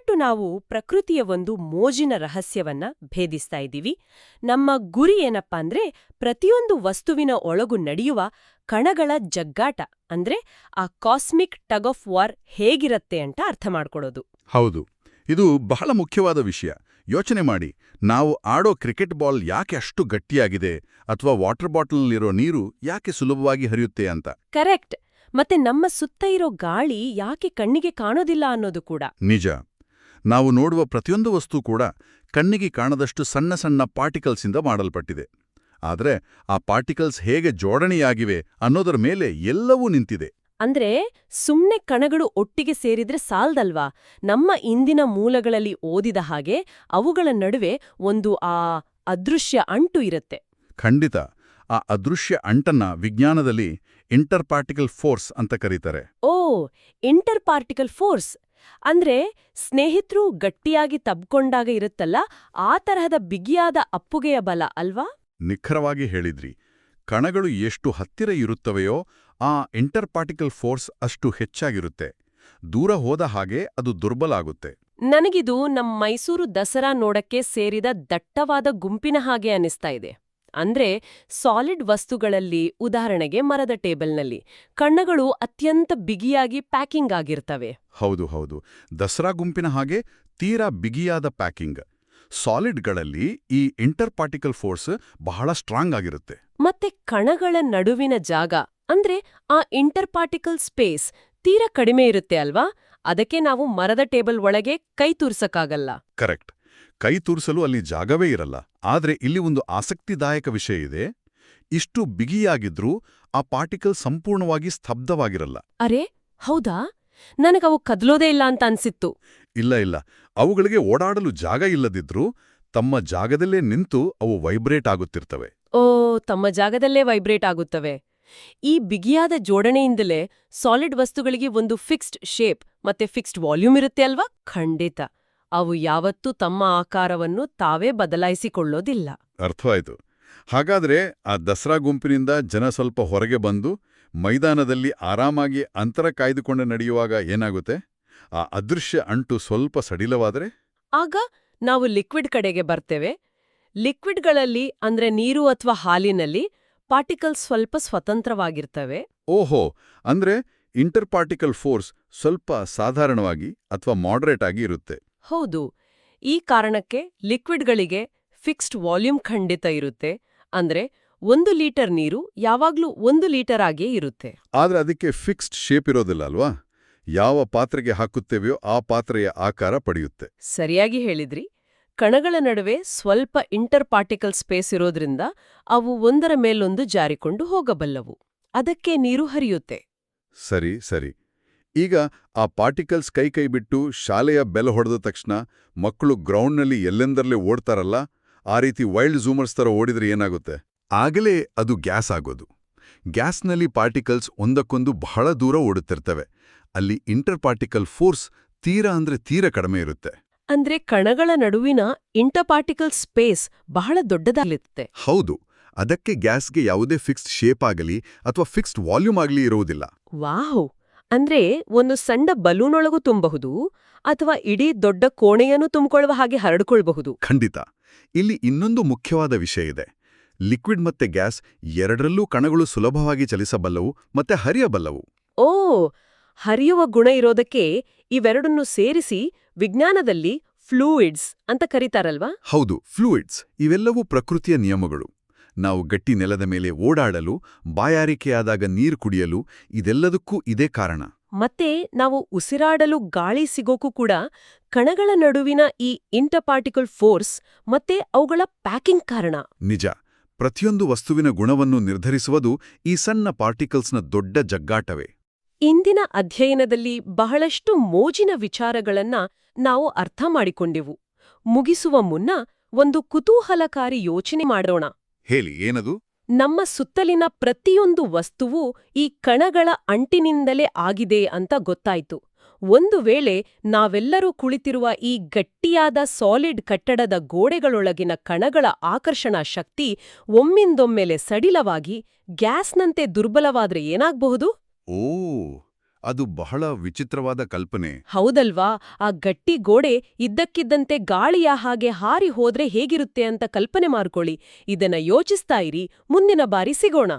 ಇವತ್ತು ನಾವು ಪ್ರಕೃತಿಯ ಒಂದು ಮೋಜಿನ ರಹಸ್ಯವನ್ನ ಭೇದಿಸ್ತಾ ಇದ್ದೀವಿ. ನಮ್ಮ ಗುರಿ ಏನಪ್ಪಾ ಅಂದ್ರೆ ಪ್ರತಿಯೊಂದು ವಸ್ತುವಿನ ಒಳಗು ನಡೆಯುವ ಕಣಗಳ ಜಗ್ಗಾಟ ಅಂದ್ರೆ ಆ ಕಾಸ್ಮಿಕ್ ಟಗ್ ಆಫ್ ವಾರ್ ಹೇಗಿರತ್ತೆ ಅಂತ ಅರ್ಥ ಮಾಡ್ಕೊಡೋದು. ಹೌದು, ಇದು ಬಹಳ ಮುಖ್ಯವಾದ ವಿಷಯ. ಯೋಚನೆ ಮಾಡಿ, ನಾವು ಆಡೋ ಕ್ರಿಕೆಟ್ ಬಾಲ್ ಯಾಕೆ ಅಷ್ಟು ಗಟ್ಟಿಯಾಗಿದೆ, ಅಥವಾ ವಾಟರ್ ಬಾಟಲ್ನಲ್ಲಿರೋ ನೀರು ಯಾಕೆ ಸುಲಭವಾಗಿ ಹರಿಯುತ್ತೆ ಅಂತ. ಕರೆಕ್ಟ್. ಮತ್ತೆ ನಮ್ಮ ಸುತ್ತ ಇರೋ ಗಾಳಿ ಯಾಕೆ ಕಣ್ಣಿಗೆ ಕಾಣೋದಿಲ್ಲ ಅನ್ನೋದು ಕೂಡ ನಿಜ. ನಾವು ನೋಡುವ ಪ್ರತಿಯೊಂದು ವಸ್ತು ಕೂಡ ಕಣ್ಣಿಗೆ ಕಾಣದಷ್ಟು ಸಣ್ಣ ಸಣ್ಣ ಪಾರ್ಟಿಕಲ್ಸಿಂದ ಮಾಡಲ್ಪಟ್ಟಿದೆ. ಆದರೆ ಆ ಪಾರ್ಟಿಕಲ್ಸ್ ಹೇಗೆ ಜೋಡಣೆಯಾಗಿವೆ ಅನ್ನೋದರ ಮೇಲೆ ಎಲ್ಲವೂ ನಿಂತಿದೆ. ಅಂದ್ರೆ ಸುಮ್ನೆ ಕಣಗಳು ಒಟ್ಟಿಗೆ ಸೇರಿದ್ರೆ ಸಾಲ್ದಲ್ವಾ? ನಮ್ಮ ಇಂದಿನ ಮೂಲಗಳಲ್ಲಿ ಓದಿದ ಹಾಗೆ ಅವುಗಳ ನಡುವೆ ಒಂದು ಅದೃಶ್ಯ ಅಂಟು ಇರುತ್ತೆ. ಖಂಡಿತ. ಆ ಅದೃಶ್ಯ ಅಂಟನ್ನ ವಿಜ್ಞಾನದಲ್ಲಿ ಇಂಟರ್ ಪಾರ್ಟಿಕಲ್ ಫೋರ್ಸ್ ಅಂತ ಕರೀತಾರೆ. ಓ, ಇಂಟರ್ ಪಾರ್ಟಿಕಲ್ ಫೋರ್ಸ್ ಅಂದ್ರೆ ಸ್ನೇಹಿತರು ಗಟ್ಟಿಯಾಗಿ ತಬ್ಕೊಂಡಾಗ ಇರುತ್ತಲ್ಲ, ಆ ತರಹದ ಬಿಗಿಯಾದ ಅಪ್ಪುಗೆಯ ಬಲ ಅಲ್ವಾ? ನಿಖರವಾಗಿ ಹೇಳಿದ್ರಿ. ಕಣಗಳು ಎಷ್ಟು ಹತ್ತಿರ ಇರುತ್ತವೆಯೋ ಆ ಇಂಟರ್ ಪಾರ್ಟಿಕಲ್ ಫೋರ್ಸ್ ಅಷ್ಟು ಹೆಚ್ಚಾಗಿರುತ್ತೆ. ದೂರ ಹೋದ ಹಾಗೆ ಅದು ದುರ್ಬಲ ಆಗುತ್ತೆ. ನನಗಿದು ನಮ್ಮ ಮೈಸೂರು ದಸರಾ ನೋಡಕ್ಕೆ ಸೇರಿದ ದಟ್ಟವಾದ ಗುಂಪಿನ ಹಾಗೆ ಅನಿಸ್ತಾ ಇದೆ. ಅಂದ್ರೆ ಸಾಲಿಡ್ ವಸ್ತುಗಳಲ್ಲಿ, ಉದಾಹರಣೆಗೆ ಮರದ ಟೇಬಲ್ನಲ್ಲಿ ಕಣಗಳು ಅತ್ಯಂತ ಬಿಗಿಯಾಗಿ ಪ್ಯಾಕಿಂಗ್ ಆಗಿರ್ತವೆ. ಹೌದು ಹೌದು, ದಸರಾ ಗುಂಪಿನ ಹಾಗೆ ತೀರಾ ಬಿಗಿಯಾದ ಪ್ಯಾಕಿಂಗ್. ಸಾಲಿಡ್ಗಳಲ್ಲಿ ಈ ಇಂಟರ್ ಪಾರ್ಟಿಕಲ್ ಫೋರ್ಸ್ ಬಹಳ ಸ್ಟ್ರಾಂಗ್ ಆಗಿರುತ್ತೆ. ಮತ್ತೆ ಕಣಗಳ ನಡುವಿನ ಜಾಗ ಅಂದ್ರೆ ಆ ಇಂಟರ್ ಪಾರ್ಟಿಕಲ್ ಸ್ಪೇಸ್ ತೀರಾ ಕಡಿಮೆ ಇರುತ್ತೆ ಅಲ್ವಾ? ಅದಕ್ಕೆ ನಾವು ಮರದ ಟೇಬಲ್ ಒಳಗೆ ಕೈ ತೂರ್ಸಕ್ಕಾಗಲ್ಲ. ಕರೆಕ್ಟ್. ಕೈ ತೂರಿಸಲು ಅಲ್ಲಿ ಜಾಗವೇ ಇರಲ್ಲ. ಆದ್ರೆ ಇಲ್ಲಿ ಒಂದು ಆಸಕ್ತಿದಾಯಕ ವಿಷಯ ಇದೆ. ಇಷ್ಟು ಬಿಗಿಯಾಗಿದ್ರೂ ಆ ಪಾರ್ಟಿಕಲ್ ಸಂಪೂರ್ಣವಾಗಿ ಸ್ತಬ್ಧವಾಗಿರಲ್ಲ. ಅರೆ ಹೌದಾ? ನನಗವು ಕದಲೋದೇ ಇಲ್ಲ ಅಂತ ಅನ್ಸಿತ್ತು. ಇಲ್ಲ ಇಲ್ಲ, ಅವುಗಳಿಗೆ ಓಡಾಡಲು ಜಾಗ ಇಲ್ಲದಿದ್ರೂ ತಮ್ಮ ಜಾಗದಲ್ಲೇ ನಿಂತು ಅವು ವೈಬ್ರೇಟ್ ಆಗುತ್ತಿರ್ತವೆ. ಓ, ತಮ್ಮ ಜಾಗದಲ್ಲೇ ವೈಬ್ರೇಟ್ ಆಗುತ್ತವೆ. ಈ ಬಿಗಿಯಾದ ಜೋಡಣೆಯಿಂದಲೇ ಸಾಲಿಡ್ ವಸ್ತುಗಳಿಗೆ ಒಂದು ಫಿಕ್ಸ್ಡ್ ಶೇಪ್ ಮತ್ತೆ ಫಿಕ್ಸ್ಡ್ ವಾಲ್ಯೂಮ್ ಇರುತ್ತೆ ಅಲ್ವಾ? ಖಂಡಿತ. ಅವು ಯಾವತ್ತೂ ತಮ್ಮ ಆಕಾರವನ್ನು ತಾವೇ ಬದಲಾಯಿಸಿಕೊಳ್ಳೋದಿಲ್ಲ. ಅರ್ಥವಾಯ್ತು. ಹಾಗಾದ್ರೆ ಆ ದಸರಾ ಗುಂಪಿನಿಂದ ಜನ ಸ್ವಲ್ಪ ಹೊರಗೆ ಬಂದು ಮೈದಾನದಲ್ಲಿ ಆರಾಮಾಗಿ ಅಂತರ ಕಾಯ್ದುಕೊಂಡು ನಡೆಯುವಾಗ ಏನಾಗುತ್ತೆ? ಆ ಅದೃಶ್ಯ ಅಂಟು ಸ್ವಲ್ಪ ಸಡಿಲವಾದರೆ ಆಗ ನಾವು ಲಿಕ್ವಿಡ್ ಕಡೆಗೆ ಬರ್ತೇವೆ. ಲಿಕ್ವಿಡ್ಗಳಲ್ಲಿ ಅಂದ್ರೆ ನೀರು ಅಥವಾ ಹಾಲಿನಲ್ಲಿ ಪಾರ್ಟಿಕಲ್ಸ್ ಸ್ವಲ್ಪ ಸ್ವತಂತ್ರವಾಗಿರ್ತವೆ. ಓಹೋ, ಅಂದ್ರೆ ಇಂಟರ್ ಪಾರ್ಟಿಕಲ್ ಫೋರ್ಸ್ ಸ್ವಲ್ಪ ಸಾಧಾರಣವಾಗಿ ಅಥವಾ ಮಾಡರೇಟ್ ಆಗಿ ಇರುತ್ತೆ. ಹೌದು. ಈ ಕಾರಣಕ್ಕೆ ಲಿಕ್ವಿಡ್ಗಳಿಗೆ ಫಿಕ್ಸ್ಡ್ ವಾಲ್ಯೂಮ್ ಖಂಡಿತ ಇರುತ್ತೆ. ಅಂದ್ರೆ 1 ಲೀಟರ್ ನೀರು ಯಾವಾಗ್ಲೂ 1 ಲೀಟರ್ ಆಗೇ ಇರುತ್ತೆ. ಆದ್ರೆ ಅದಕ್ಕೆ ಫಿಕ್ಸ್ಡ್ ಶೇಪ್ ಇರೋದಿಲ್ಲ ಅಲ್ವಾ? ಯಾವ ಪಾತ್ರೆಗೆ ಹಾಕುತ್ತೇವೆಯೋ ಆ ಪಾತ್ರೆಯ ಆಕಾರ ಪಡೆಯುತ್ತೆ. ಸರಿಯಾಗಿ ಹೇಳಿದ್ರಿ. ಕಣಗಳ ನಡುವೆ ಸ್ವಲ್ಪ ಇಂಟರ್ ಪಾರ್ಟಿಕಲ್ ಸ್ಪೇಸ್ ಇರೋದ್ರಿಂದ ಅವು ಒಂದರ ಮೇಲೊಂದು ಜಾರಿಕೊಂಡು ಹೋಗಬಲ್ಲವು. ಅದಕ್ಕೆ ನೀರು ಹರಿಯುತ್ತೆ. ಸರಿ ಸರಿ. ಈಗ ಆ ಪಾರ್ಟಿಕಲ್ಸ್ ಕೈ ಬಿಟ್ಟು ಶಾಲೆಯ ಬೆಲ್ ಹೊಡೆದ ತಕ್ಷಣ ಮಕ್ಕಳು ಗ್ರೌಂಡ್ನಲ್ಲಿ ಎಲ್ಲೆಂದರಲ್ಲೇ ಓಡ್ತಾರಲ್ಲ, ಆ ರೀತಿ ವೈಲ್ಡ್ ಝೂಮರ್ಸ್ ತರ ಓಡಿದ್ರೆ ಏನಾಗುತ್ತೆ? ಆಗಲೇ ಅದು ಗ್ಯಾಸ್ ಆಗೋದು. ಗ್ಯಾಸ್ನಲ್ಲಿ ಪಾರ್ಟಿಕಲ್ಸ್ ಒಂದಕ್ಕೊಂದು ಬಹಳ ದೂರ ಓಡುತ್ತಿರ್ತವೆ. ಅಲ್ಲಿ ಇಂಟರ್ ಪಾರ್ಟಿಕಲ್ ಫೋರ್ಸ್ ತೀರ ಕಡಿಮೆ ಇರುತ್ತೆ. ಅಂದ್ರೆ ಕಣಗಳ ನಡುವಿನ ಇಂಟರ್ ಪಾರ್ಟಿಕಲ್ ಸ್ಪೇಸ್ ಬಹಳ ದೊಡ್ಡದಾಗಿರುತ್ತೆ. ಹೌದು. ಅದಕ್ಕೆ ಗ್ಯಾಸ್ಗೆ ಯಾವುದೇ ಫಿಕ್ಸ್ಡ್ ಶೇಪ್ ಆಗಲಿ ಅಥವಾ ಫಿಕ್ಸ್ಡ್ ವಾಲ್ಯೂಮ್ ಆಗಲಿ ಇರುವುದಿಲ್ಲ. ವಾವ್! ಅಂದ್ರೆ ಒಂದು ಸಣ್ಣ ಬಲೂನೊಳಗೂ ತುಂಬಬಹುದು ಅಥವಾ ಇಡೀ ದೊಡ್ಡ ಕೋಣೆಯನ್ನು ತುಂಬಿಕೊಳ್ಳುವ ಹಾಗೆ ಹರಡಿಕೊಳ್ಳಬಹುದು. ಖಂಡಿತ. ಇಲ್ಲಿ ಇನ್ನೊಂದು ಮುಖ್ಯವಾದ ವಿಷಯ ಇದೆ. ಲಿಕ್ವಿಡ್ ಮತ್ತೆ ಗ್ಯಾಸ್ ಎರಡರಲ್ಲೂ ಕಣಗಳು ಸುಲಭವಾಗಿ ಚಲಿಸಬಲ್ಲವು ಮತ್ತೆ ಹರಿಯಬಲ್ಲವು. ಓ, ಹರಿಯುವ ಗುಣ ಇರೋದಕ್ಕೆ ಇವೆರಡನ್ನು ಸೇರಿಸಿ ವಿಜ್ಞಾನದಲ್ಲಿ ಫ್ಲೂಯಿಡ್ಸ್ ಅಂತ ಕರೀತಾರಲ್ವಾ? ಹೌದು, ಫ್ಲೂಯಿಡ್ಸ್. ಇವೆಲ್ಲವೂ ಪ್ರಕೃತಿಯ ನಿಯಮಗಳು. ನಾವು ಗಟ್ಟಿ ನೆಲದ ಮೇಲೆ ಓಡಾಡಲು, ಬಾಯಾರಿಕೆಯಾದಾಗ ನೀರು ಕುಡಿಯಲು, ಇದೆಲ್ಲದಕ್ಕೂ ಇದೇ ಕಾರಣ. ಮತ್ತೆ ನಾವು ಉಸಿರಾಡಲು ಗಾಳಿ ಸಿಗೋಕ್ಕೂ ಕೂಡ ಕಣಗಳ ನಡುವಿನ ಈ ಇಂಟರ್ ಪಾರ್ಟಿಕಲ್ ಫೋರ್ಸ್ ಮತ್ತೆ ಅವುಗಳ ಪ್ಯಾಕಿಂಗ್ ಕಾರಣ. ನಿಜ. ಪ್ರತಿಯೊಂದು ವಸ್ತುವಿನ ಗುಣವನ್ನು ನಿರ್ಧರಿಸುವುದು ಈ ಸಣ್ಣ ಪಾರ್ಟಿಕಲ್ಸ್ನ ದೊಡ್ಡ ಜಗ್ಗಾಟವೇ. ಇಂದಿನ ಅಧ್ಯಯನದಲ್ಲಿ ಬಹಳಷ್ಟು ಮೋಜಿನ ವಿಚಾರಗಳನ್ನ ನಾವು ಅರ್ಥ ಮಾಡಿಕೊಂಡೆವು. ಮುಗಿಸುವ ಮುನ್ನ ಒಂದು ಕುತೂಹಲಕಾರಿ ಯೋಚನೆ ಮಾಡೋಣ. ಹೇಳಿ, ಏನದು? ನಮ್ಮ ಸುತ್ತಲಿನ ಪ್ರತಿಯೊಂದು ವಸ್ತುವೂ ಈ ಕಣಗಳ ಅಂಟಿನಿಂದಲೇ ಆಗಿದೆ ಅಂತ ಗೊತ್ತಾಯ್ತು. ಒಂದು ವೇಳೆ ನಾವೆಲ್ಲರೂ ಕುಳಿತಿರುವ ಈ ಗಟ್ಟಿಯಾದ ಸಾಲಿಡ್ ಕಟ್ಟಡದ ಗೋಡೆಗಳೊಳಗಿನ ಕಣಗಳ ಆಕರ್ಷಣಾ ಶಕ್ತಿ ಒಮ್ಮಿಂದೊಮ್ಮೆಲೆ ಸಡಿಲವಾಗಿ ಗ್ಯಾಸ್ನಂತೆ ದುರ್ಬಲವಾದ್ರೆ ಏನಾಗ್ಬಹುದು? ಓ, ಅದು ಬಹಳ ವಿಚಿತ್ರವಾದ ಕಲ್ಪನೆ. ಹೌದಲ್ವಾ? ಆ ಗಟ್ಟಿ ಗೋಡೆ ಇದ್ದಕ್ಕಿದ್ದಂತೆ ಗಾಳಿಯ ಹಾಗೆ ಹಾರಿ ಹೋದ್ರೆ ಹೇಗಿರುತ್ತೆ ಅಂತ ಕಲ್ಪನೆ ಮಾಡ್ಕೊಳ್ಳಿ. ಇದನ್ನ ಯೋಚಿಸ್ತಾ ಇರಿ, ಮುಂದಿನ ಬಾರಿ ಸಿಗೋಣ.